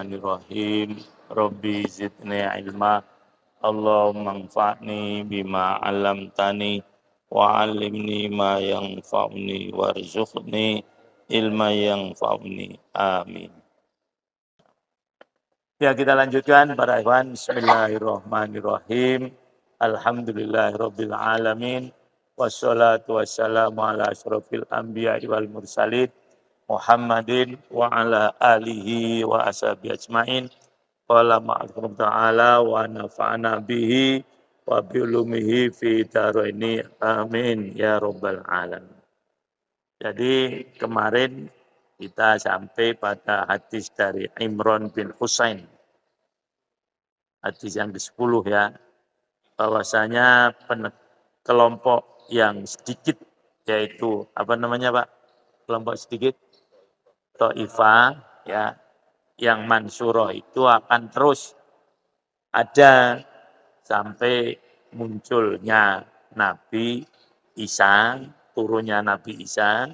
Bismillahirrahmanirrahim. Rabbi zidni ilma. Allahumma anfa'ni bima 'allamtani wa 'allimni ma yanfa'uni warzuqni ilma yanfa'uni. Amin. Ya, kita lanjutkan para ikhwan. Bismillahirrahmanirrahim. Alhamdulillahirabbil alamin. Wassalatu wassalamu ala asyrofil anbiya'i wal mursalin Muhammadin wa ala alihi wa ashabihi ajmain. Qala ma'akum ta'ala wa nafa'ana bihi wa biulumihi fi daraini. Amin ya rabbal alamin. Jadi kemarin kita sampai pada hadis dari Imran bin Husain. Hadis yang ke-10 ya. Bahwasanya kelompok yang sedikit, yaitu apa namanya Pak? Kelompok sedikit? Ta'ifah ya, yang mansuroh itu akan terus ada sampai munculnya Nabi Isa, turunnya Nabi Isa,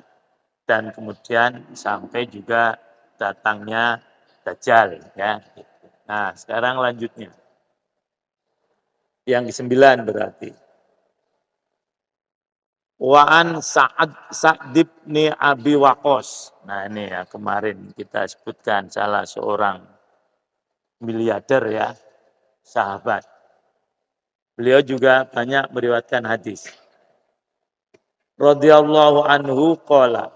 dan kemudian sampai juga datangnya Dajjal ya. Nah, sekarang lanjutnya. Yang ke-9 berarti. Wa'an Sa'd bin Abi Waqqas. Nah ini ya, kemarin kita sebutkan salah seorang miliarder ya, sahabat. Beliau juga banyak meriwayatkan hadis. Radhiyallahu anhu qala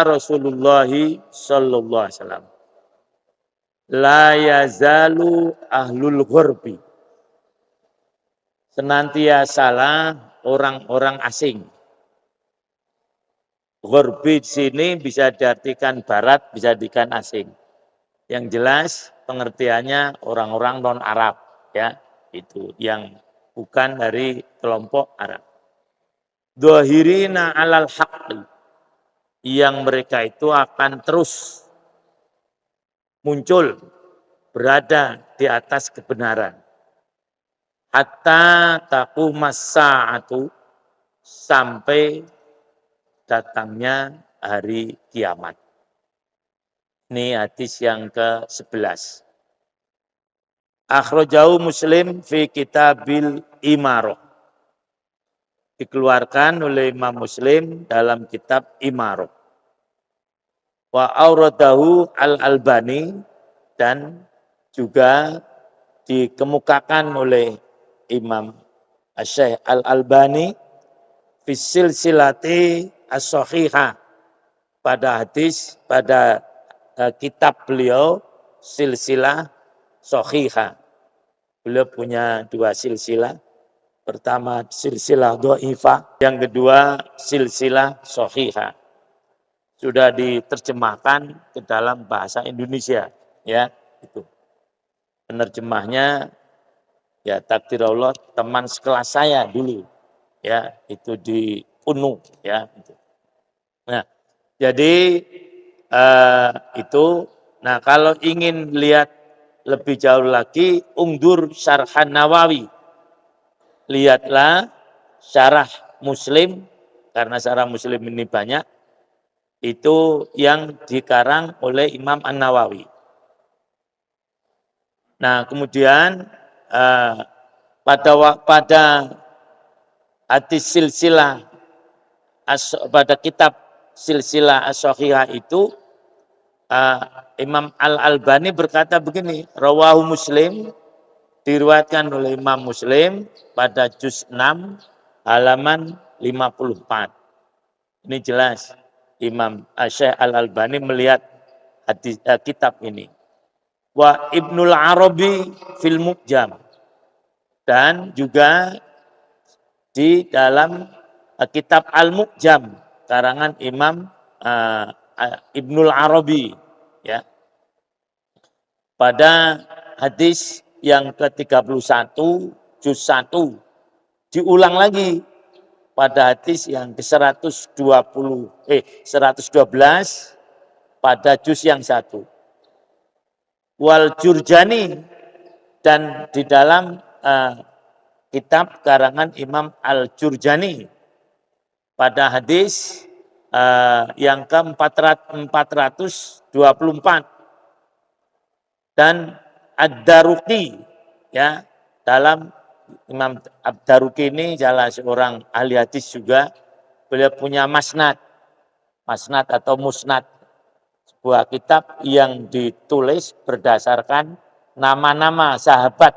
Rasulullah sallallahu alaihi wasallam, la yazalu ahlul ghurbi, senantiasalah orang-orang asing. Ghurbi di sini bisa diartikan barat, bisa diartikan asing. Yang jelas pengertiannya orang-orang non-Arab ya, itu yang bukan dari kelompok Arab. Dhahirina 'alal haqqi, yang mereka itu akan terus muncul, berada di atas kebenaran. Hatta taqumas sa'atu, sampai datangnya hari kiamat. Ini hadis yang ke-11. Akhrajahu Muslim fi kitabil Imarah. Dikeluarkan oleh Imam Muslim dalam kitab Imarah. Wa auradahu al-Albani, dan juga dikemukakan oleh Imam Syekh Al-Albani fi silsilati as-sahihah, pada hadis, pada kitab beliau silsilah sahihah. Beliau punya 2 silsilah. Pertama silsilah dhaifah, yang kedua silsilah sahihah. Sudah diterjemahkan ke dalam bahasa Indonesia ya, itu. Penerjemahnya ya takdir Allah teman sekelas saya dulu ya, itu di UNU ya. Nah, jadi itu. Nah, kalau ingin lihat lebih jauh lagi, ungdur syarhan Nawawi. Lihatlah syarah Muslim, karena syarah Muslim ini banyak, itu yang dikarang oleh Imam An-Nawawi. Nah, kemudian pada hadis silsilah, pada kitab silsilah as-sahihah itu, Imam Al-Albani berkata begini, rawahu Muslim, diriwayatkan oleh Imam Muslim pada juz 6 halaman 54. Ini jelas Imam Syekh Al-Albani melihat hadis, kitab ini. Wa Ibnul Arabi fil Mu'jam, dan juga di dalam kitab Al-Mu'jam karangan Imam Ibnul Arabi ya. Pada hadis yang ke-31 juz 1 diulang lagi pada hadis yang ke-112 pada juz yang 1. Wal Jurjani, dan di dalam kitab karangan Imam Al-Jurjani pada hadis yang ke-424 Dan Ad-Daruqi, ya, dalam Imam Ad-Daruqi ini salah seorang ahli hadis juga, beliau punya masnad atau musnad, sebuah kitab yang ditulis berdasarkan nama-nama sahabat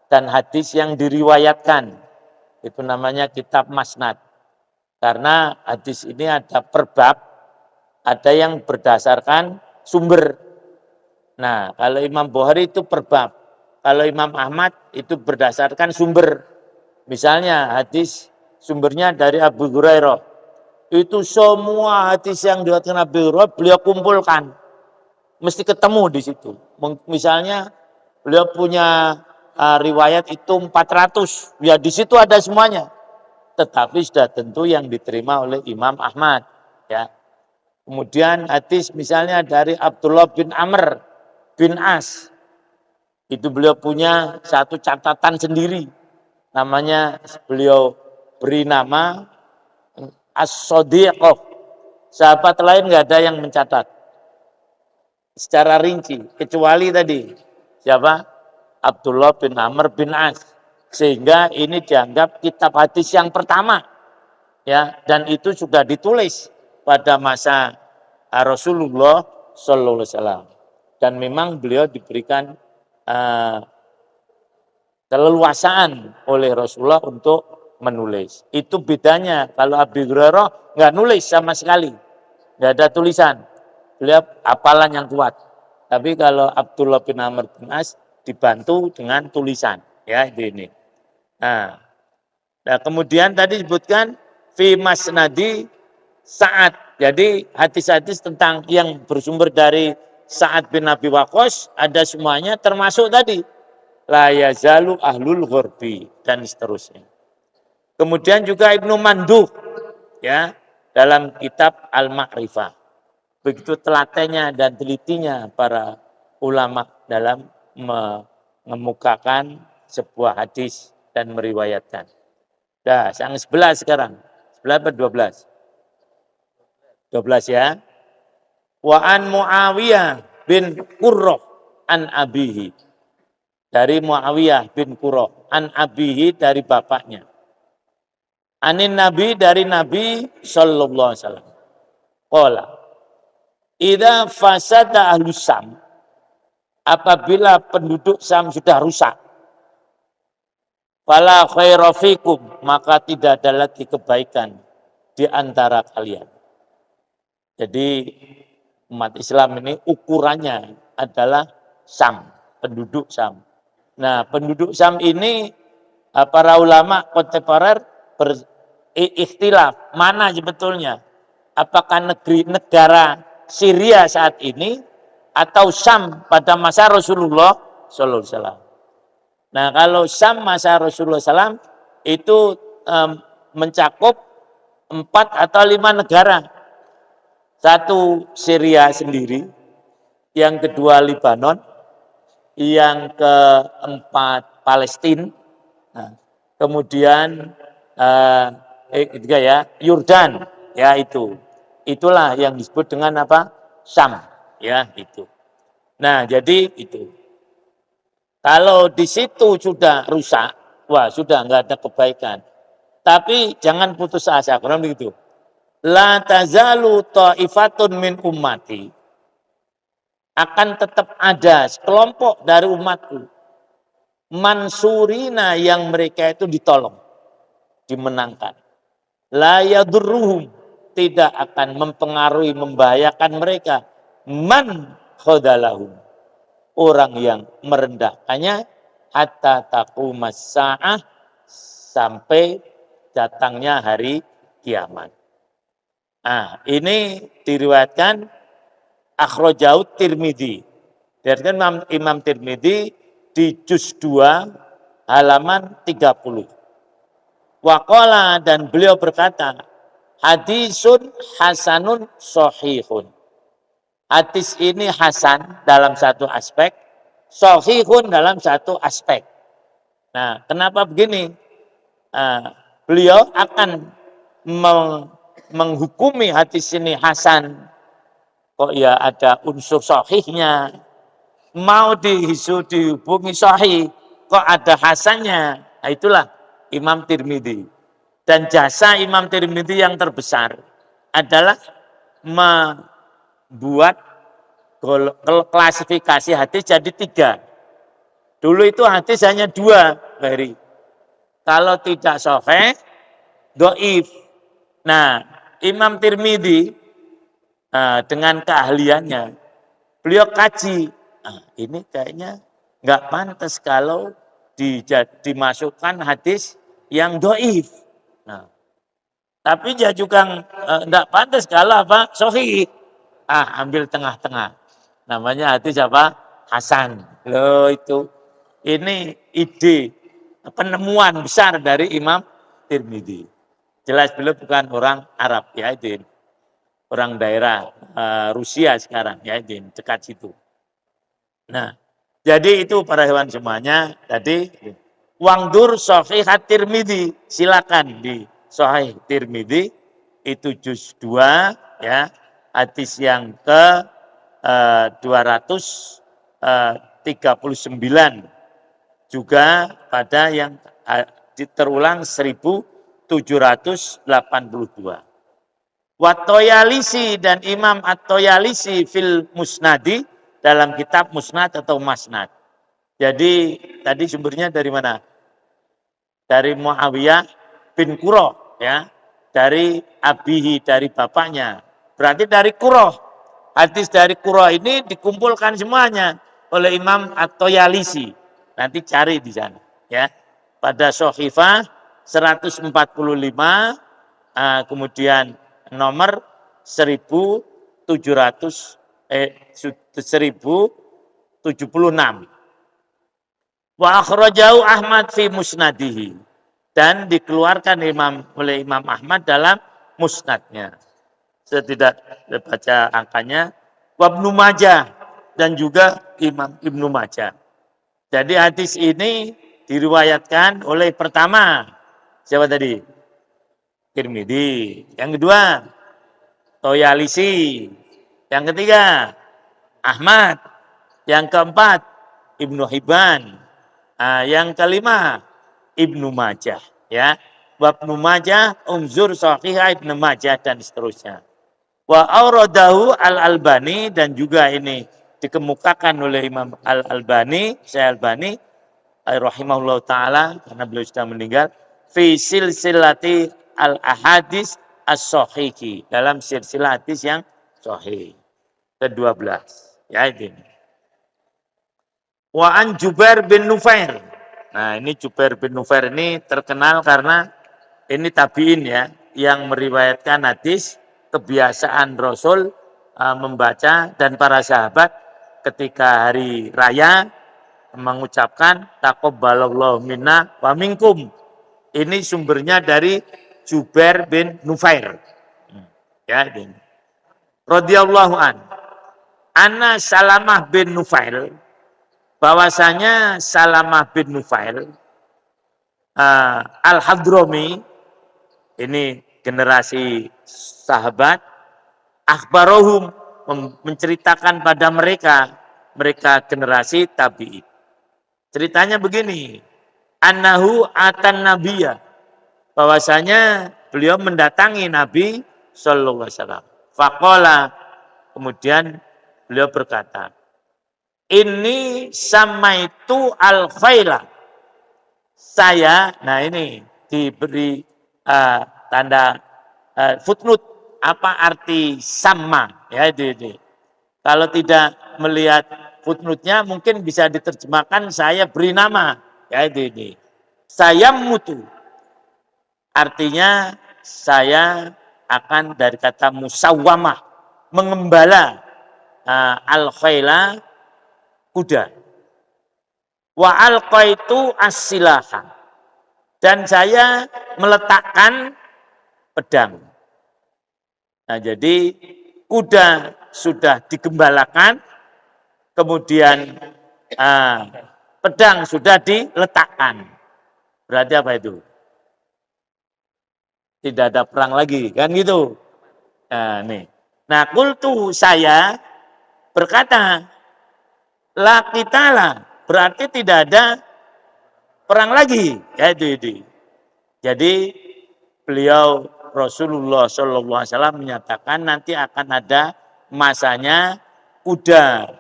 dan hadis yang diriwayatkan. Itu namanya kitab masnad. Karena hadis ini ada per bab, ada yang berdasarkan sumber. Nah, kalau Imam Bukhari itu per bab. Kalau Imam Ahmad itu berdasarkan sumber. Misalnya hadis sumbernya dari Abu Hurairah. Itu semua hadis yang diriwayatkan Abu Hurairah beliau kumpulkan. Mesti ketemu di situ. Misalnya beliau punya riwayat itu 400. Ya di situ ada semuanya. Tetapi sudah tentu yang diterima oleh Imam Ahmad. Ya. Kemudian hadis misalnya dari Abdullah bin Amr bin As. Itu beliau punya satu catatan sendiri. Namanya beliau beri nama As-Sodiqoh. Sahabat lain nggak ada yang mencatat secara rinci. Kecuali tadi. Siapa? Abdullah bin Amr bin As. Sehingga ini dianggap kitab hadis yang pertama. Ya, dan itu sudah ditulis pada masa Rasulullah Sallallahu Alaihi Wasallam. Dan memang beliau diberikan keleluasaan oleh Rasulullah untuk menulis. Itu bedanya. Kalau Abu Hurairah nggak nulis sama sekali, nggak ada tulisan. Beliau hafalan yang kuat. Tapi kalau Abdullah bin Amr bin As dibantu dengan tulisan. Ya ini. Nah kemudian tadi disebutkan fi masnadi Sa'ad. Jadi hadis-hadis tentang yang bersumber dari Sa'ad bin Abi Waqqas ada semuanya, termasuk tadi la yazalu ahlul ghurbi dan seterusnya. Kemudian juga Ibnu Manduh, ya, dalam kitab Al-Ma'rifah. Begitu telatennya dan telitinya para ulama dalam mengemukakan sebuah hadis dan meriwayatkan. Dah, yang 11 sekarang. 11 atau 12? 12 ya. Wa an Muawiyah bin Qurrah an abihi. Dari Muawiyah bin Qurrah an abihi, dari bapaknya. Anin Nabi, dari Nabi sallallahu alaihi wasallam. Qala idza fasada ahlus Sam, apabila penduduk Sam sudah rusak, fala khaira fikum, maka tidak ada lagi kebaikan di antara kalian. Jadi umat Islam ini ukurannya adalah Sam, penduduk Sam. Nah, penduduk Sam ini para ulama kontemporer berikhtilaf mana sebetulnya, apakah negara Syria saat ini atau Sam pada masa Rasulullah sallallahu alaihi wasallam. Nah, kalau Sam masa Rasulullah SAW itu mencakup 4 atau 5 negara. Satu Syria sendiri, yang kedua Lebanon, yang keempat Palestina, nah, kemudian ketiga ya Yordan, ya itulah yang disebut dengan apa, Sam, ya itu. Nah jadi itu. Kalau di situ sudah rusak, wah sudah nggak ada kebaikan. Tapi jangan putus asa, kurang begitu. La tazalu ta'ifatun min ummati. Akan tetap ada sekelompok dari umatku. Mansurina, yang mereka itu ditolong, dimenangkan. La yadurruhum, tidak akan mempengaruhi, membahayakan mereka. Man khadalahum, orang yang merendahkannya, hatta taqumas sa'ah, sampai datangnya hari kiamat. Nah, ini diriwayatkan akhrajahu Tirmidzi. Diriwayatkan Imam Tirmidzi di juz 2 halaman 30. Waqala, dan beliau berkata, hadisun hasanun sahihun. Hadis ini hasan dalam satu aspek, sahihun dalam satu aspek. Nah, kenapa begini? Beliau akan menghukumi hadis ini hasan. Kok ya ada unsur sahihnya. mau dihubungi sahih kok ada hasannya. Nah, itulah Imam Tirmidzi. Dan jasa Imam Tirmidzi yang terbesar adalah membuat klasifikasi hadis jadi 3. Dulu itu hadis hanya 2, Beri. Kalau tidak sahih, dhaif. Nah, Imam Tirmidzi dengan keahliannya, beliau kaji. Nah, ini kayaknya nggak pantas kalau dimasukkan hadis yang dhaif. Nah, tapi dia juga nggak pantas kalau apa? Sahih. Ambil tengah-tengah. Namanya hadis apa? Hasan. Loh itu. Ini ide penemuan besar dari Imam Tirmidzi. Jelas beliau bukan orang Arab, ya itu. Orang daerah Rusia sekarang, ya itu, dekat situ. Nah, jadi itu para hewan semuanya. Tadi Wangdur Sahih Tirmidzi, silakan di Sahih Tirmidzi itu juz 2 ya, hadis yang ke 239, juga pada yang terulang 1782. Wat-Toyalisi dan Imam At-Toyalisi fil Musnadi, dalam kitab Musnad atau Masnad. Jadi tadi sumbernya dari mana? Dari Muawiyah bin Qurrah, ya. Dari abihi, dari bapaknya. Berarti dari Qurrah. Hadis dari Qurrah ini dikumpulkan semuanya oleh Imam At-Toyalisi. Nanti cari di sana, ya. Pada Sohifah 145, kemudian nomor 1076. Wa akhrajahu Ahmad fi musnadihi, dan dikeluarkan oleh Imam Ahmad dalam musnadnya. Saya tidak baca angkanya. Wa Ibnu Majah, dan juga Imam Ibnu Majah. Jadi hadis ini diriwayatkan oleh pertama, siapa tadi? Tirmidzi. Yang kedua, Toyalisi. Yang ketiga, Ahmad. Yang keempat, Ibnu Hibban. Yang kelima, Ibnu Majah. Ya, Ibnu Majah, Umzur Sahih Ibnu Majah, dan seterusnya. Wa auradahu Al-Albani, dan juga ini dikemukakan oleh Imam Al-Albani, Syekh Albani rahimahullah taala, karena beliau sudah meninggal, fi silsilati al-ahadis as-sahihi, dalam silsilah hadis yang sahih ke-12. Ya ini. Wa an Jubair bin Nufair. Nah, ini Jubair bin Nufair ini terkenal karena ini tabi'in, ya, yang meriwayatkan hadis kebiasaan Rasul membaca, dan para sahabat ketika hari raya mengucapkan taqabbalallahu minna wa minkum. Ini sumbernya dari Jubair bin Nufair. Ya, ini. Radhiyallahu an. Anna Salamah bin Nufail, bahwasanya Salamah bin Nufail Al-Hadrami, ini generasi sahabat, akhbarohum, menceritakan pada mereka generasi tabi'in. Ceritanya begini, annahu atan nabiyya, bahwasanya beliau mendatangi Nabi sallallahu alaihi wasallam. Faqala, kemudian beliau berkata, ini samaitu al-khaila. Saya, nah ini diberi tanda footnote, apa arti sama, ya ini. Kalau tidak melihat footnote-nya mungkin bisa diterjemahkan saya beri nama, ya ini. Saya mutu, artinya saya akan, dari kata musawwamah, mengembala al-khaila, kuda. Wa alqaitu as-silaha, dan saya meletakkan pedang. Nah, jadi kuda sudah digembalakan, kemudian pedang sudah diletakkan. Berarti apa itu? Tidak ada perang lagi, kan gitu. Nah, nih. Nah, qultu, saya berkata, La qitala, berarti tidak ada perang lagi. Ya itu. Jadi beliau Rasulullah SAW menyatakan nanti akan ada masanya kuda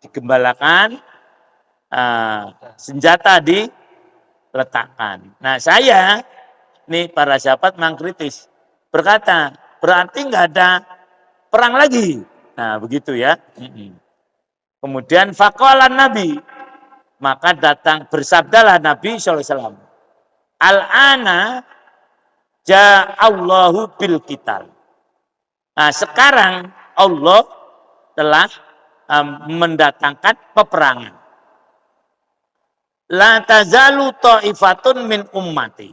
digembalakan, senjata diletakkan. Nah saya, nih para sahabat mengkritis, berkata, berarti nggak ada perang lagi. Nah begitu ya. Kemudian faqalan Nabi, maka datang bersabdalah Nabi SAW, Al-ana ja'allahu bil qital. Nah sekarang Allah telah mendatangkan peperangan. La tazalu ta'ifatun min ummati.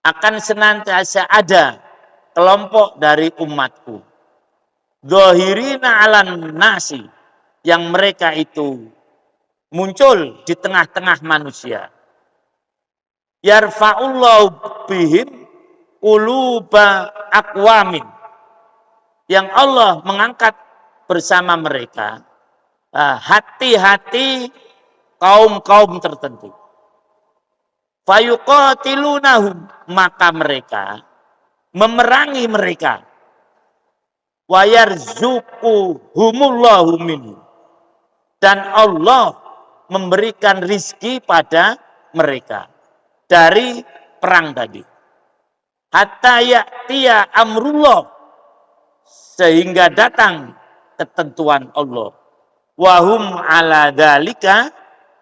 Akan senantiasa ada kelompok dari umatku. Dhahirina alan nasi, yang mereka itu muncul di tengah-tengah manusia. Yarfa'ullahu bihim quluba aqwamin, yang Allah mengangkat bersama mereka hati-hati kaum-kaum tertentu. Fayuqatilunahum, maka mereka memerangi mereka. Wa yarzuquhumullahu minhu, dan Allah memberikan rizki pada mereka dari perang tadi. Hatta ya'tiya amrullah, sehingga datang ketentuan Allah. Wahum ala dzalika,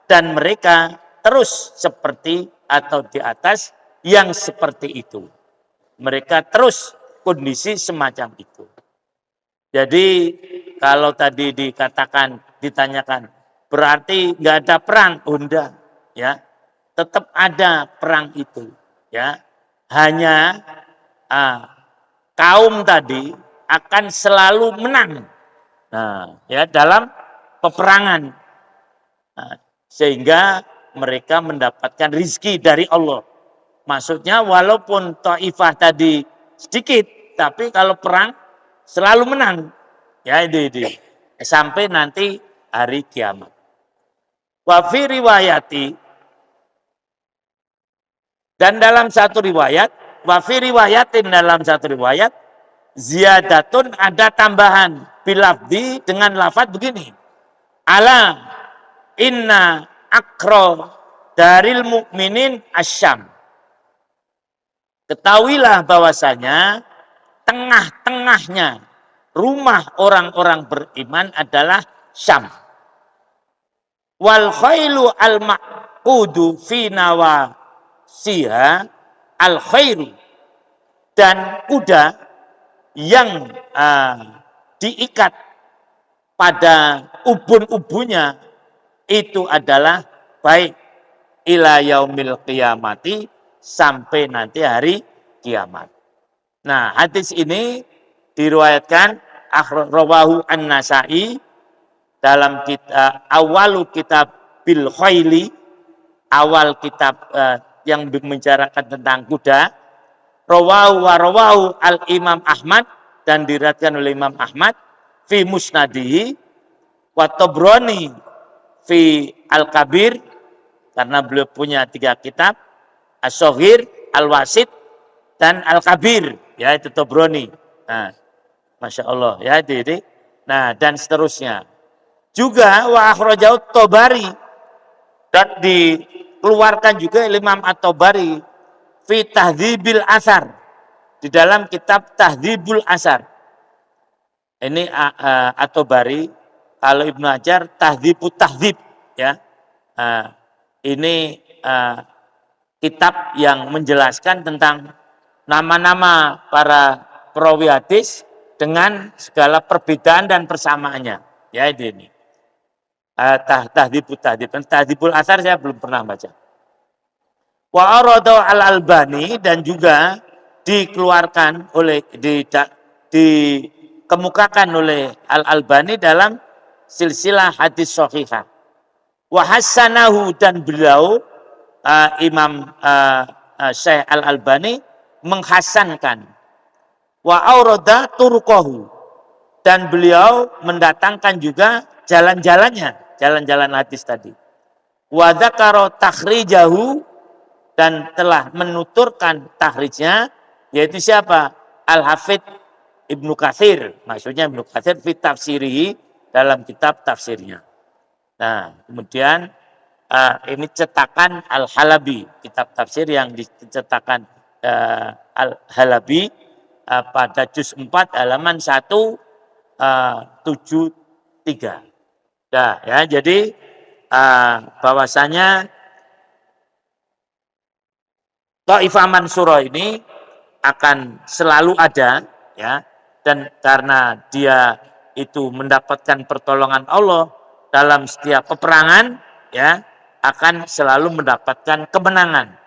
dan mereka terus seperti atau di atas yang seperti itu. Mereka terus kondisi semacam itu. Jadi kalau tadi ditanyakan, berarti nggak ada perang, enggak, ya, tetap ada perang itu, ya. Hanya kaum tadi akan selalu menang, ya, dalam peperangan, sehingga mereka mendapatkan rizki dari Allah. Maksudnya walaupun Taifah tadi sedikit, tapi kalau perang selalu menang, ya itu sampai nanti hari kiamat. Wa fi riwayati, dan dalam satu riwayat, wa fi riwayatin, dalam satu riwayat, ziyadatun, ada tambahan bilafdi dengan lafaz begini, ala inna akro daril mukminin asyam. Ketahuilah bahwasanya tengah-tengahnya rumah orang-orang beriman adalah Syam. Wal khailu al maqudu fi nawasiha al khairu, dan kuda yang diikat pada ubun-ubunnya itu adalah baik ila yaumil qiyamati, sampai nanti hari kiamat. Nah, hadis ini diriwayatkan rawahu An-Nasa'i dalam awalu kitab bil khaili, awal kitab yang membicarakan tentang kuda. Rawahu al-Imam Ahmad, dan diriwayatkan oleh Imam Ahmad fi musnadihi, wa Tabrani fi al-Kabir, karena beliau punya 3 kitab, As-Shaghir, Al-Wasit, dan Al-Kabir, ya itu Tabrani. Nah, Masya Allah, ya itu. Nah, dan seterusnya. Juga wa akhrajahu Tabari, dan dikeluarkan juga Imam At-Tabari fi Tahdzibil Atsar, di dalam kitab Tahdzibul Atsar. Ini At-Tabari, kalau Ibnu Hajar Tahdzibut Tahdzib, ya. Ini kitab yang menjelaskan tentang nama-nama para perawi hadis dengan segala perbedaan dan persamaannya. Ya ini. Tahdzibut Tahdzib. Tahdzibul Atsar saya belum pernah baca. Wa arada al-Albani, dan juga dikeluarkan oleh dikemukakan oleh Al-Albani dalam silsilah hadis shahihah. Wa hassanahu, dan beliau Imam Syekh Al-Albani menghasankan. Wa aurada turqahu, Dan beliau mendatangkan juga jalan-jalannya, jalan-jalan hadis tadi. Wa dzakara takhrijahu, dan telah menuturkan tahrijnya, yaitu siapa? Al-Hafidz Ibnu Katsir, maksudnya Ibnu Katsir fi tafsirihi, dalam kitab tafsirnya. Nah, kemudian ini cetakan Al-Halabi, kitab tafsir yang dicetakan Al-Halabi pada juz 4 halaman 173. Nah, ya, jadi bahwasanya Thaifah Mansurah ini akan selalu ada, ya, dan karena dia itu mendapatkan pertolongan Allah dalam setiap peperangan, ya, akan selalu mendapatkan kemenangan.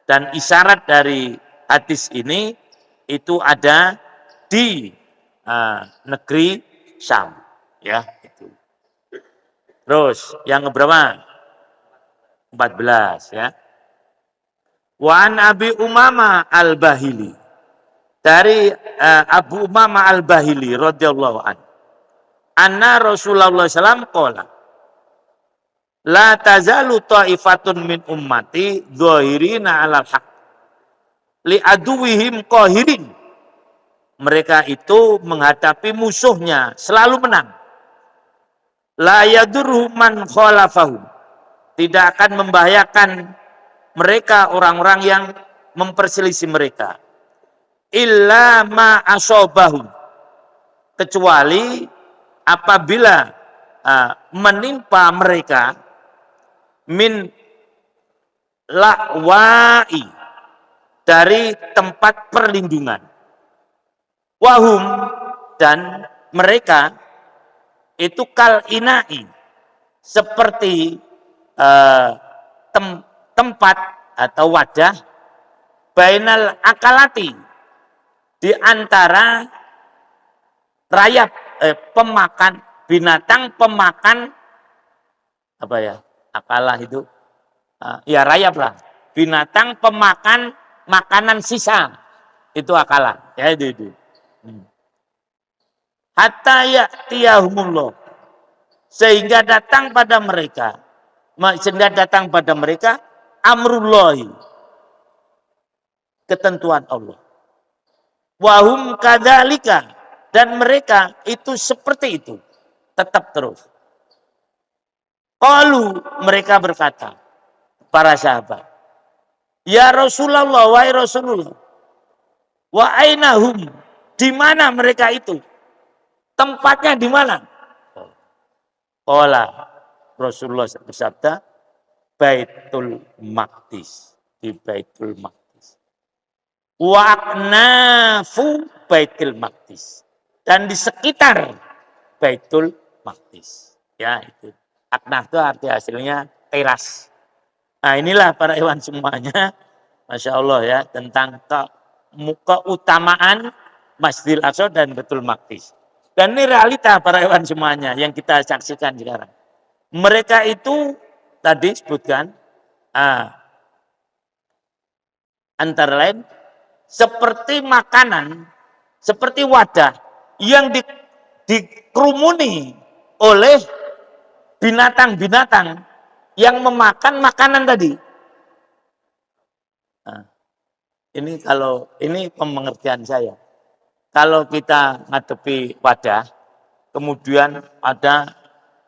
Dan isyarat dari hadis ini itu ada di negeri Syam, ya, itu. Terus yang keberapa? 14, ya. Wa an Abi Umamah Al-Bahili, dari Abu Umamah Al-Bahili radhiyallahu anhu, anna Rasulullah SAW qala la tazalu ta'ifatun min ummati dhahirina 'alal haq li aduwihim qahirin. Mereka itu menghadapi musuhnya selalu menang. La yadurru man khalafahum, tidak akan membahayakan mereka orang-orang yang memperselisih mereka. Illa ma asobahum, kecuali apabila menimpa mereka min la'wa'i, dari tempat perlindungan. Wahum, dan mereka itu kal ina'i, seperti tempat atau wadah bainal akalati, di antara rayap pemakan, binatang pemakan, apa ya, akalah itu ya rayap lah, binatang pemakan makanan sisa, itu akalah, ya itu. Hatta ya'tiyahumullah, sehingga datang pada mereka amrullahi, ketentuan Allah. Wahum kadzalika, dan mereka itu seperti itu, tetap terus. Qalu, mereka berkata, para sahabat, ya Rasulullah, wahai Rasulullah, wa ainahum, di mana mereka itu? Tempatnya di mana? Qala, Rasulullah bersabda, Baitul Maqdis, di Baitul Maqdis. Wa aqnafu Baitul Maqdis, dan di sekitar Baitul Maqdis. Ya, itu. Aknaf itu arti hasilnya teras. Nah, inilah para ikhwan semuanya, Masya Allah, ya, tentang keutamaan Masjidil Aqsa dan Baitul Maqdis. Dan ini realita para ikhwan semuanya yang kita saksikan sekarang. Mereka itu tadi sebutkan antara lain seperti makanan, seperti wadah yang dikerumuni oleh binatang-binatang yang memakan makanan tadi. Nah, ini pengertian saya. Kalau kita ngadepi wadah, kemudian ada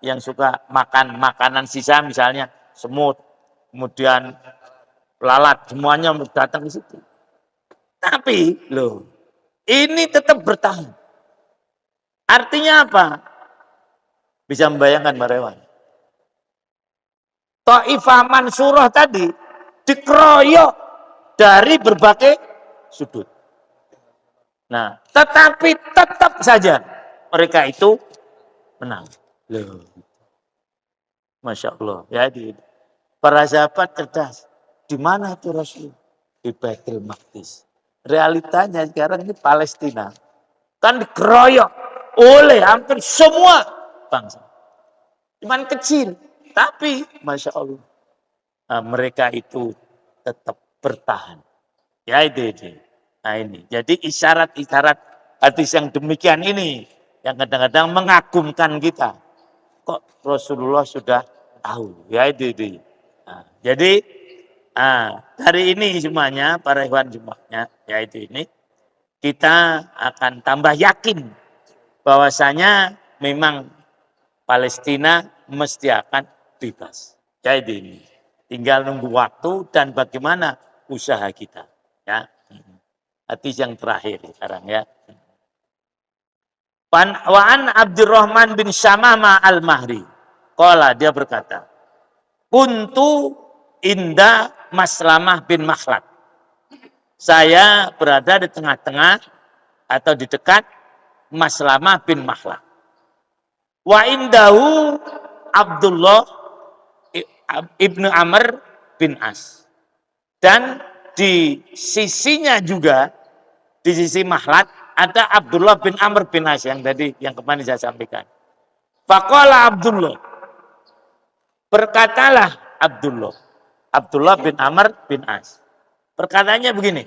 yang suka makan makanan sisa, misalnya semut, kemudian lalat, semuanya datang ke situ. Tapi loh, ini tetap bertahan. Artinya apa? Bisa membayangkan Mbak Rewan. Thaifah Mansurah tadi dikeroyok dari berbagai sudut. Nah, tetapi tetap saja mereka itu menang. Loh. Masya Allah. Ya, para sahabat cerdas. Di mana itu Rasul? Di Baitul Maqdis. Realitanya sekarang ini Palestina. Kan dikeroyok oleh hampir semua bangsa. Cuman kecil. Tapi Masya Allah. Mereka itu tetap bertahan. Ya itu. Nah ini. Jadi isyarat-isyarat hadis yang demikian ini yang kadang-kadang mengagumkan kita. Kok Rasulullah sudah tahu? Ya itu. Nah, jadi dari ini semuanya, para ikhwan semuanya, yaitu ini, kita akan tambah yakin bahwasanya memang Palestina mesti akan bebas. Jadi ini tinggal nunggu waktu dan bagaimana usaha kita. Ya, hadis yang terakhir sekarang ya. Wa'an Abdurrahman bin Syamama al-Mahri. Qala, dia berkata, kuntu inda Maslamah bin Makhlad. Saya berada di tengah-tengah atau di dekat Maslamah bin Makhlad. Wa indahu Abdullah ibnu Amr bin As. Dan di sisinya juga, di sisi Makhlad, ada Abdullah bin Amr bin As yang tadi yang kemarin saya sampaikan. Faqala Abdullah, berkatalah Abdullah bin Amr bin As. Perkataannya begini,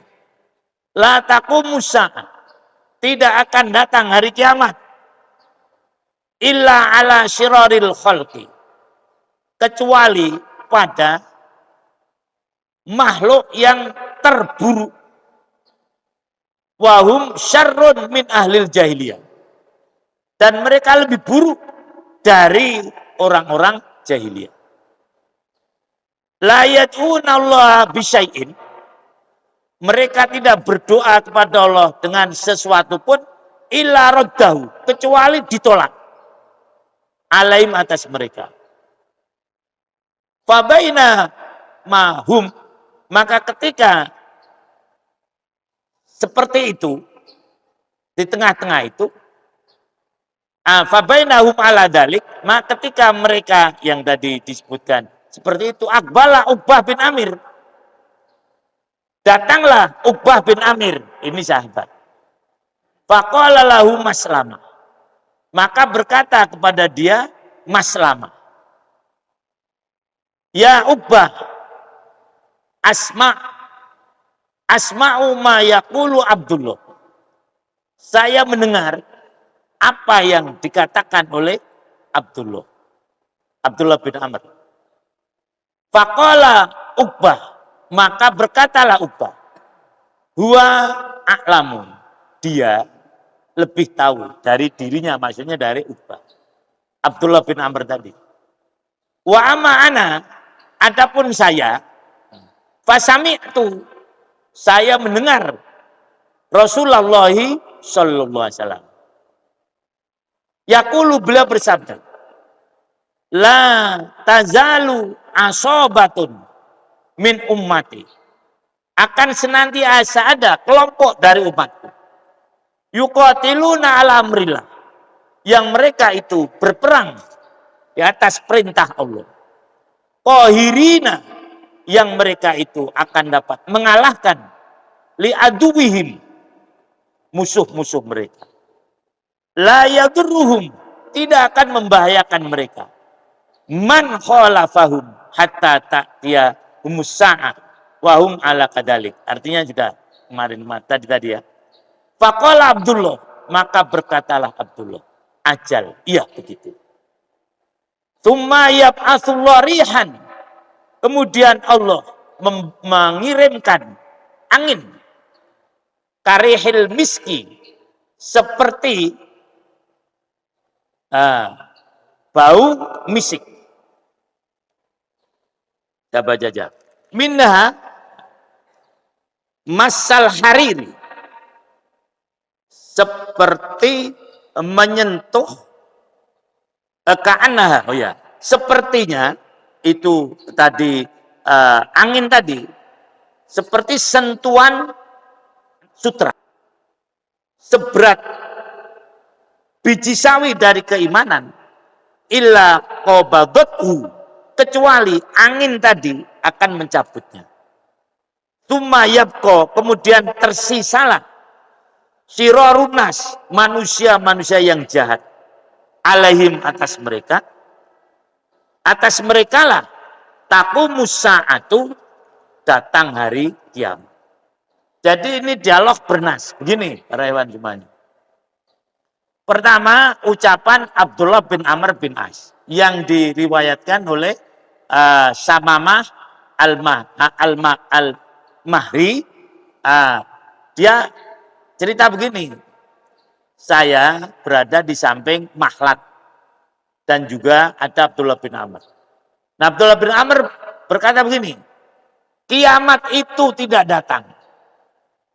la taqumus sa'ah, tidak akan datang hari kiamat illa ala syiraril khalqi, kecuali pada makhluk yang terburuk. Wahum syarrun min ahlil jahiliyah, dan mereka lebih buruk dari orang-orang jahiliyah. La yad'una Allah bisyai'in, mereka tidak berdoa kepada Allah dengan sesuatu pun illa raddahu, kecuali ditolak alaihim, atas mereka. Fabaina mahum, maka ketika seperti itu, di tengah-tengah itu, fabainahum ala dalik, maka ketika mereka yang tadi disebutkan seperti itu, akbala Uqbah bin Amir, datanglah Uqbah bin Amir, ini sahabat. Faqala lahu Maslamah, maka berkata kepada dia Maslamah, ya Uqbah, asma'u ma yaqulu Abdullah, saya mendengar apa yang dikatakan oleh Abdullah bin Amr. Faqala Uqbah, maka berkatalah Uqbah, huwa a'lamu, dia lebih tahu dari dirinya, maksudnya dari Uqbah, Abdullah bin Amr tadi. Wa amma ana, adapun saya, fasami'tu, saya mendengar Rasulullah sallallahu alaihi wasallam yaqulu, beliau bersabda, la tazalu asobatun min ummati, akan senantiasa ada kelompok dari umatku, yuqatiluna ala amrillah, yang mereka itu berperang di atas perintah Allah, qahirina, yang mereka itu akan dapat mengalahkan li'aduwihim, musuh-musuh mereka, la yadurruhum, tidak akan membahayakan mereka, man khalafahum hatta ta'tiya humusa'ah wahum ala kadalik. Artinya sudah kemarin tadi ya. Faqala Abdullah, maka berkatalah Abdullah, ajal, iya begitu. Tsumma yab'atsullah rihan, kemudian Allah mengirimkan angin karihil miski, seperti bau misik. Coba jajah. Minha masal hariri, seperti menyentuh ka'anah, sepertinya itu tadi angin tadi seperti sentuhan sutra, seberat biji sawi dari keimanan, illa qabadatu, kecuali angin tadi akan mencabutnya. Tsumma yabqa, kemudian tersisalah sirarunas, manusia-manusia yang jahat, alaihim, atas mereka lah taqumus sa'atu, datang hari kiamat. Jadi ini dialog bernas begini, para hewan semuanya. Pertama, ucapan Abdullah bin Amr bin As yang diriwayatkan oleh Samamah Al-Mahri. Dia cerita begini, saya berada di samping Mahlat dan juga ada Abdullah bin Amr. Nah, Abdullah bin Amr berkata begini, kiamat itu tidak datang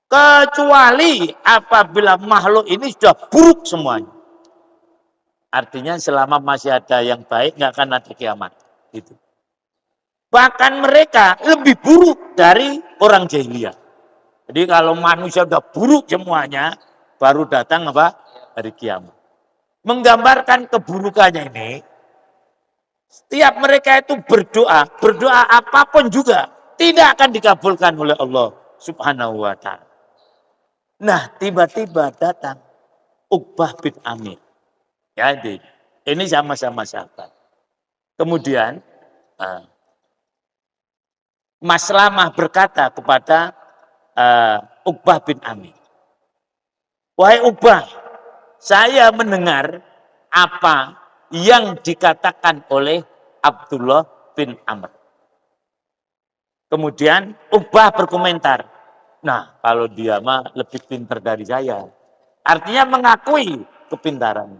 kecuali apabila makhluk ini sudah buruk semuanya. Artinya selama masih ada yang baik nggak akan ada kiamat. Gitu. Bahkan mereka lebih buruk dari orang jahiliyah. Jadi kalau manusia sudah buruk semuanya, baru datang apa? Hari kiamat. Menggambarkan keburukannya ini, setiap mereka itu berdoa apapun juga tidak akan dikabulkan oleh Allah Subhanahu wa ta'ala. Nah, tiba-tiba datang Uqbah bin Amir. Jadi, ini sama-sama sahabat. Kemudian, Mas Lamah berkata kepada Uqbah bin Amir, wahai Uqbah, saya mendengar apa yang dikatakan oleh Abdullah bin Amr. Kemudian Uqbah berkomentar, nah kalau dia mah lebih pintar dari saya. Artinya mengakui kepintaran.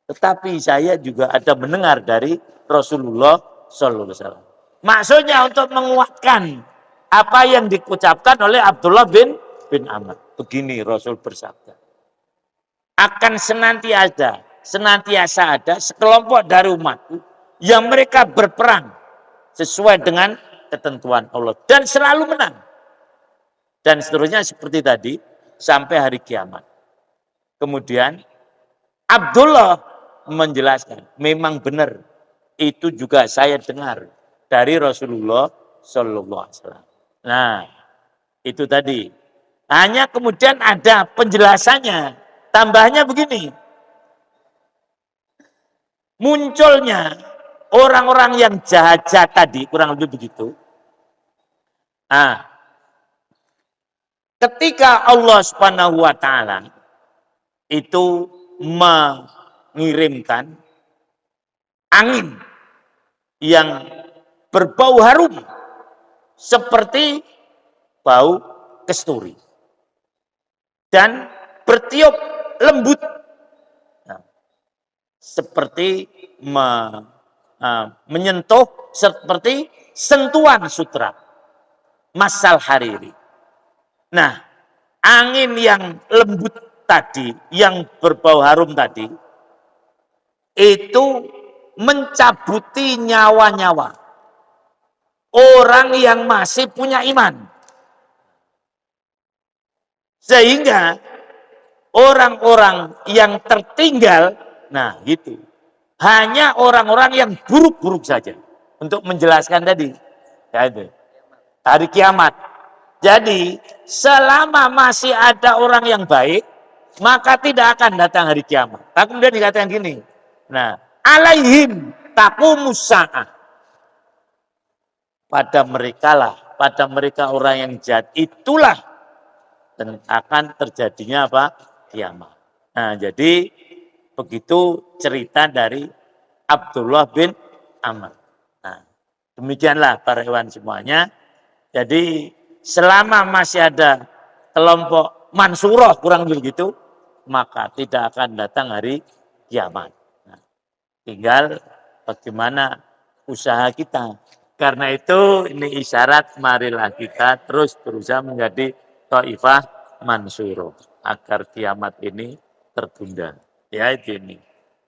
Tetapi saya juga ada mendengar dari Rasulullah Sallallahu Alaihi Wasallam. Maksudnya untuk menguatkan apa yang diucapkan oleh Abdullah bin Amr. Begini Rasul bersabda, akan senantiasa ada sekelompok dari umatku yang mereka berperang sesuai dengan ketentuan Allah dan selalu menang. Dan seterusnya seperti tadi sampai hari kiamat. Kemudian Abdullah menjelaskan, memang benar itu juga saya dengar dari Rasulullah Sallallahu Alaihi Wasallam. Nah, itu tadi. Hanya kemudian ada penjelasannya, tambahnya begini. Munculnya orang-orang yang jahat-jahat tadi, kurang lebih begitu. Nah, ketika Allah Subhanahu wa ta'ala itu mengirimkan angin yang berbau harum seperti bau kesturi dan bertiup lembut seperti menyentuh seperti sentuhan sutra masal hariri. Nah, angin yang lembut tadi, yang berbau harum tadi, itu mencabuti nyawa-nyawa orang yang masih punya iman. Sehingga orang-orang yang tertinggal, nah gitu, hanya orang-orang yang buruk-buruk saja. Untuk menjelaskan tadi, ya itu, hari kiamat. Jadi selama masih ada orang yang baik, maka tidak akan datang hari kiamat. Nah, kemudian dikatakan gini, nah, alaihim taqumus sa'ah. Pada mereka orang yang jahat itulah dan akan terjadinya apa? Kiamat. Nah, jadi begitu cerita dari Abdullah bin Amr. Nah, demikianlah para hewan semuanya. Jadi selama masih ada kelompok mansuroh kurang begitu, maka tidak akan datang hari kiamat. Nah, tinggal bagaimana usaha kita. Karena itu ini isyarat, marilah kita terus berusaha menjadi Taifah mansuroh agar kiamat ini tertunda. Ya itu ini.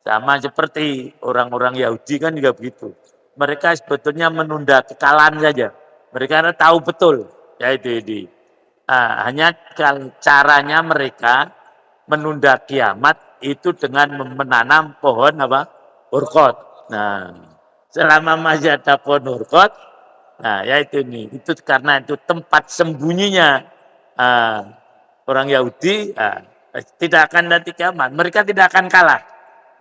Sama seperti orang-orang Yahudi kan juga begitu. Mereka sebetulnya menunda kekalahan saja. Mereka tahu betul. Ya itu ini. Hanya caranya mereka menunda kiamat itu dengan menanam pohon apa? Urqad. Nah, selama masih ada pohon urqad, nah ya itu ini. Itu karena itu tempat sembunyinya orang Yahudi, tidak akan nanti kiamat. Mereka tidak akan kalah.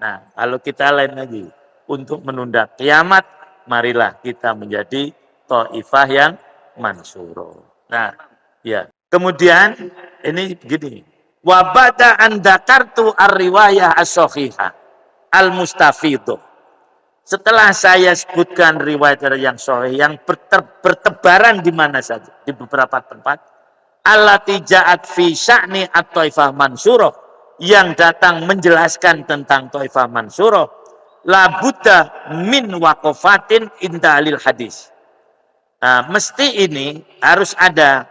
Nah, kalau kita lain lagi untuk menunda kiamat, marilah kita menjadi Taifah yang mansuroh. Nah, ya. Kemudian ini begini. Wa ba'da an dzakartu ar-riwayah as-sahihah al-mustafidah. Setelah saya sebutkan riwayat yang sahih yang bertebaran di mana saja, di beberapa tempat, allati ja'at fi sya'ni at-taifah mansurah, yang datang menjelaskan tentang taifah mansurah, la budda min waqafatin inda alil hadis. Nah, mesti ini harus ada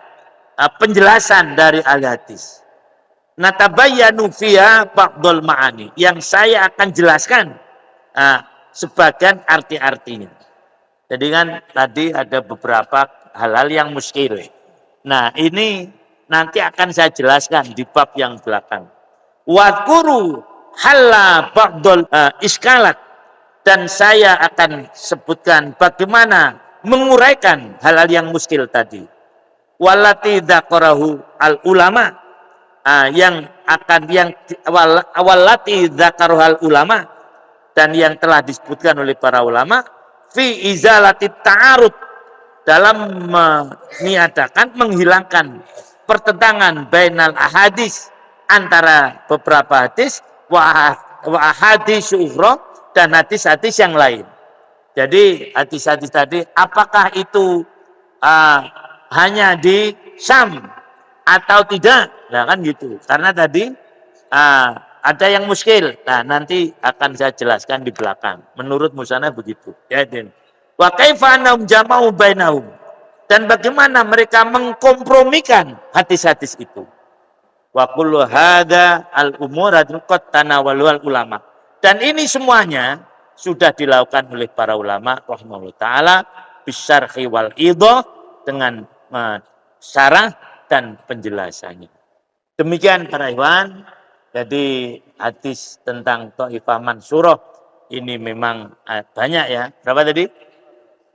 penjelasan dari ahli hadis. Natabayyanu fiha ba'dul ma'ani, yang saya akan jelaskan sebagian arti-artinya. Jadi kan tadi ada beberapa hal-hal yang muskil. Nah, ini nanti akan saya jelaskan di bab yang belakang. Wadkuru halla ba'dul iskalat, dan saya akan sebutkan bagaimana menguraikan hal-hal yang muskil tadi. Walati dzakarahu al ulama, yang walati dzakarahu al ulama, dan yang telah disebutkan oleh para ulama fi izalati ta'arud, dalam meniadakan, menghilangkan pertentangan bainal ahadis, antara beberapa hadis, wa ahadis ukhra, dan hadis-hadis yang lain. Jadi hadis-hadis tadi apakah itu hanya di Syam atau tidak? Nah kan gitu. Karena tadi ada yang muskil. Nah, nanti akan saya jelaskan di belakang. Menurut Musana begitu. Ya, wa kaifa annahum jama'u bainahum, dan bagaimana mereka mengkompromikan hadis-hadis itu. Wa kullu hadza al-umur qad tanawwalul ulama. Dan ini semuanya sudah dilakukan oleh para ulama rahimahullah taala bisyarhi wal idhah, dengan syarah dan penjelasannya. Demikian para ikhwan. Jadi hadis tentang Taifah Mansurah ini memang banyak ya. Berapa tadi?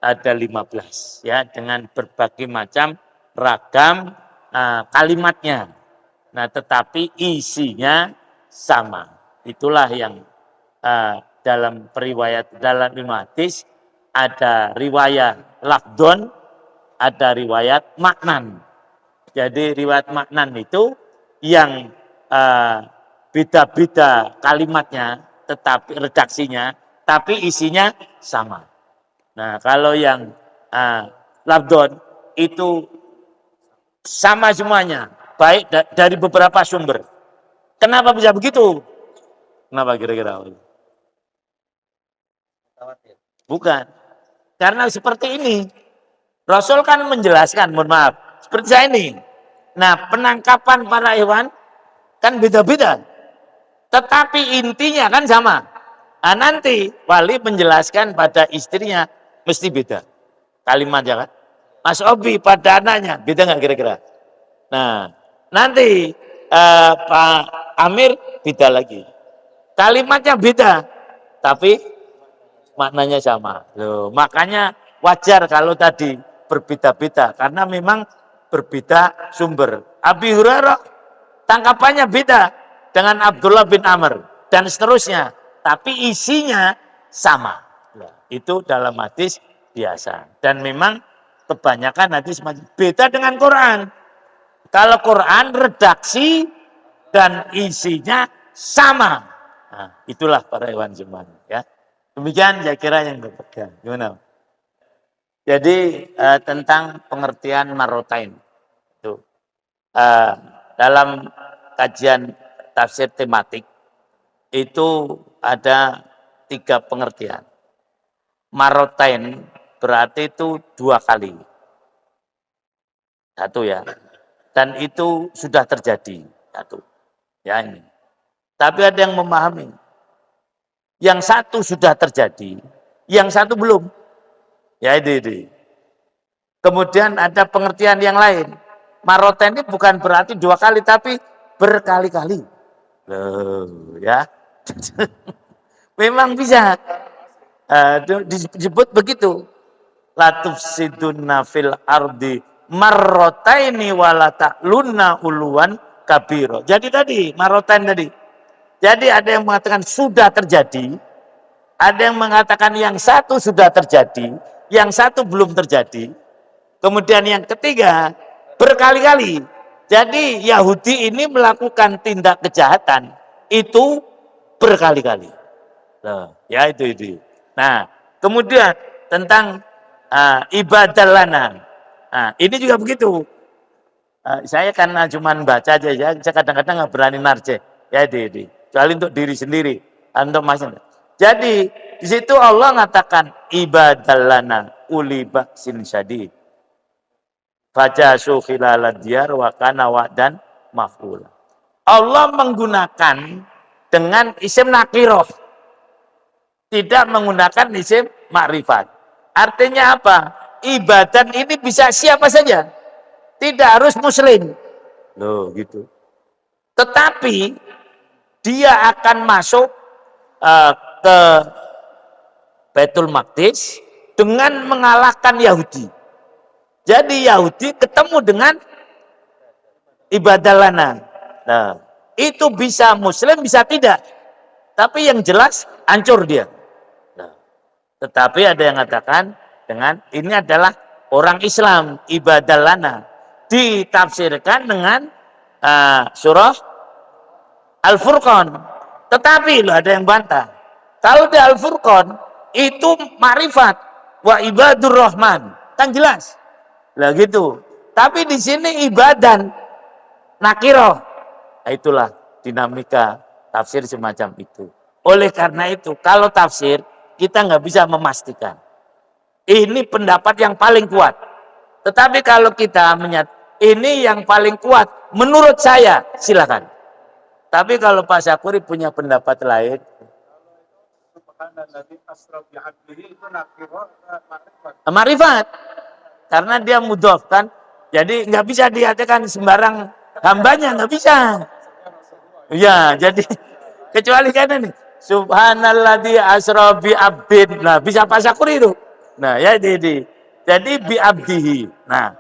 Ada 15 ya, dengan berbagai macam ragam kalimatnya. Nah, tetapi isinya sama. Itulah yang dalam periwayat, dalam ilmu hadis ada riwayat lafdon, ada riwayat maknan. Jadi riwayat maknan itu yang beda-beda kalimatnya, tetapi redaksinya, tapi isinya sama. Nah, kalau yang lafdon itu sama semuanya, baik dari beberapa sumber. Kenapa bisa begitu? Kenapa kira-kira? Bukan. Karena seperti ini. Rasul kan menjelaskan, mohon maaf, seperti saya ini. Nah, penangkapan para hewan kan beda-beda. Tetapi intinya kan sama. Nah, nanti wali menjelaskan pada istrinya mesti beda kalimatnya kan. Mas Obi pada anaknya beda nggak kira-kira? Nah, nanti Pak Amir beda lagi. Kalimatnya beda, tapi maknanya sama. Loh, makanya wajar kalau tadi berbeda-beda, karena memang berbeda sumber. Abi Hurairah tangkapannya beda dengan Abdullah bin Amr dan seterusnya, tapi isinya sama. Nah, itu dalam hadis biasa. Dan memang kebanyakan hadis beda dengan Quran. Kalau Quran redaksi dan isinya sama. Nah, itulah para hewan semuanya ya. Demikian saya kira yang berpegang. Gimana? Jadi tentang pengertian marotain itu dalam kajian tafsir tematik itu ada 3 pengertian. Marotain berarti itu 2 kali. 1 ya. Dan itu sudah terjadi. 1. Ya ini. Tapi ada yang memahami. Yang 1 sudah terjadi, yang 1 belum. Ya ini. Kemudian ada pengertian yang lain. Marotain ini bukan berarti 2 kali, tapi berkali-kali. Loh, ya. Memang bisa. Disebut begitu. Latufsidunna fil ardi marrotaini wala ta'lunna uluan kabiro. Jadi tadi, marotain tadi. Jadi ada yang mengatakan sudah terjadi, ada yang mengatakan yang 1 sudah terjadi, yang 1 belum terjadi. Kemudian yang ketiga berkali-kali. Jadi Yahudi ini melakukan tindak kejahatan itu berkali-kali. Nah, ya itu. Nah, kemudian tentang ibadah lana. Nah, ini juga begitu. Saya karena cuma baca aja ya, saya kadang-kadang nggak berani narje. Ya itu. Kecuali untuk diri sendiri, untuk masyarakat. Jadi di situ Allah mengatakan ibadah lana uli baksin syadid. Fajasu khilalad diyar wa kana wa'dan maf'ula. Allah menggunakan dengan isim nakiroh. Tidak menggunakan isim makrifat. Artinya apa? Ibadah ini bisa siapa saja. Tidak harus muslim. Loh gitu. Tetapi dia akan masuk ke Baitul Maqdis dengan mengalahkan Yahudi. Jadi Yahudi ketemu dengan ibadah lana. Nah, itu bisa muslim, bisa tidak. Tapi yang jelas hancur dia. Nah, tetapi ada yang mengatakan dengan ini adalah orang Islam, ibadah lana. Ditafsirkan dengan surah Al-Furqan. Tetapi ada yang bantah. Kalau di Al-Furqan itu ma'rifat wa ibadur rahman. Kan jelas. Lah gitu. Tapi di sini ibadah nakiroh. Nah, itulah dinamika tafsir semacam itu. Oleh karena itu, kalau tafsir kita nggak bisa memastikan. Ini pendapat yang paling kuat. Tetapi kalau kita ini yang paling kuat menurut saya, silakan. Tapi kalau Pak Syakuri punya pendapat lain, ma'rifat. Karena dia mudhof kan, jadi nggak bisa dikatakan sembarang hambanya, nggak bisa. Ya, jadi kecuali kan ini subhanalladzi asra bi abdin. Nah, bisa Pak Syakuri itu. Nah, ya jadi bi abdihi. Nah,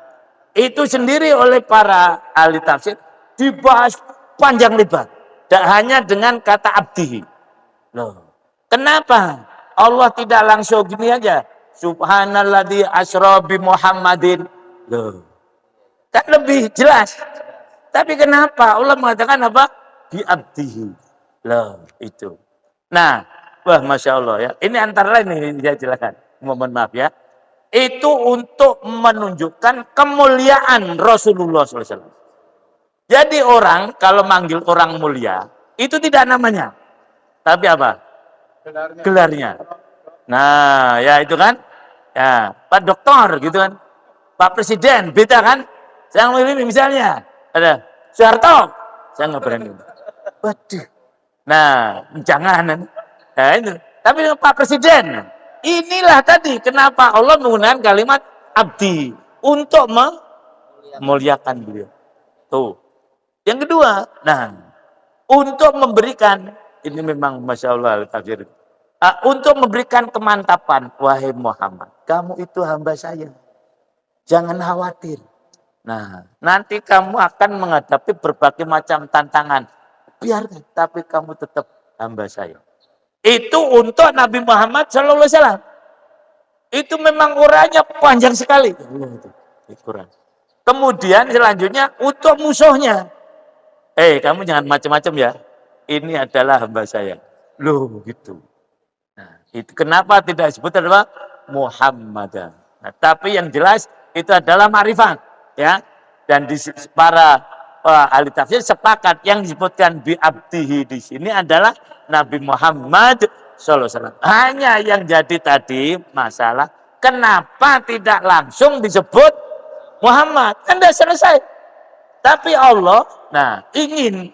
itu sendiri oleh para ahli tafsir dibahas panjang lebar. Tidak hanya dengan kata abdihi. Loh, kenapa Allah tidak langsung gini aja? Subhanalladzi asra bi Muhammadin. Loh. Kan lebih jelas. Tapi kenapa Allah mengatakan apa? Bi abdihi. Loh, itu. Nah, wah Masya Allah ya. Ini antara lain ini saya silakan. Mohon maaf ya. Itu untuk menunjukkan kemuliaan Rasulullah SAW. Jadi orang kalau manggil orang mulia itu tidak namanya. Tapi apa? Gelarnya. Nah, ya itu kan. Ya, Pak Doktor gitu kan. Pak Presiden, beda kan? Saya memilih misalnya ada Soeharto, saya nggak berani. Waduh. Nah, jangan. Nah, itu. Tapi Pak Presiden, inilah tadi kenapa Allah menggunakan kalimat abdi untuk memuliakan beliau. Tuh. Yang kedua, nah, untuk memberikan ini memang Masya Allah tafsir. Untuk memberikan kemantapan, wahai Muhammad, kamu itu hamba saya. Jangan khawatir. Nah, nanti kamu akan menghadapi berbagai macam tantangan. Biarkan, tapi kamu tetap hamba saya. Itu untuk Nabi Muhammad SAW. Itu memang uraiannya panjang sekali. Kemudian selanjutnya untuk musuhnya. Kamu jangan macam-macam ya. Ini adalah hamba saya. Loh, gitu. Nah, itu kenapa tidak disebut adalah Muhammadan. Nah, tapi yang jelas itu adalah ma'rifat, ya. Dan di para ahli tafsir sepakat yang disebutkan bi abdihi di sini adalah Nabi Muhammad SAW. Hanya yang jadi tadi masalah kenapa tidak langsung disebut Muhammad? Kan sudah selesai. Tapi Allah, nah, ingin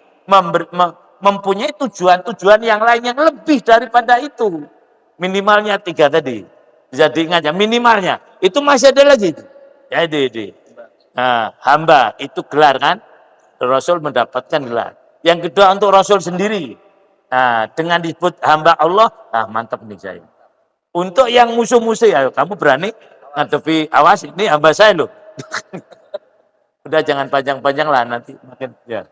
mempunyai tujuan-tujuan yang lain yang lebih daripada itu. Minimalnya 3 tadi. Bisa diingat ya, minimalnya. Itu masih ada lagi. Ya, itu. Nah, hamba, itu gelar kan. Rasul mendapatkan gelar. Yang kedua untuk Rasul sendiri. Nah, dengan disebut hamba Allah, mantap nih saya. Untuk yang musuh-musuh, ya kamu berani ngadepi, awas, ini hamba saya loh. Udah jangan panjang-panjang lah nanti makin ya.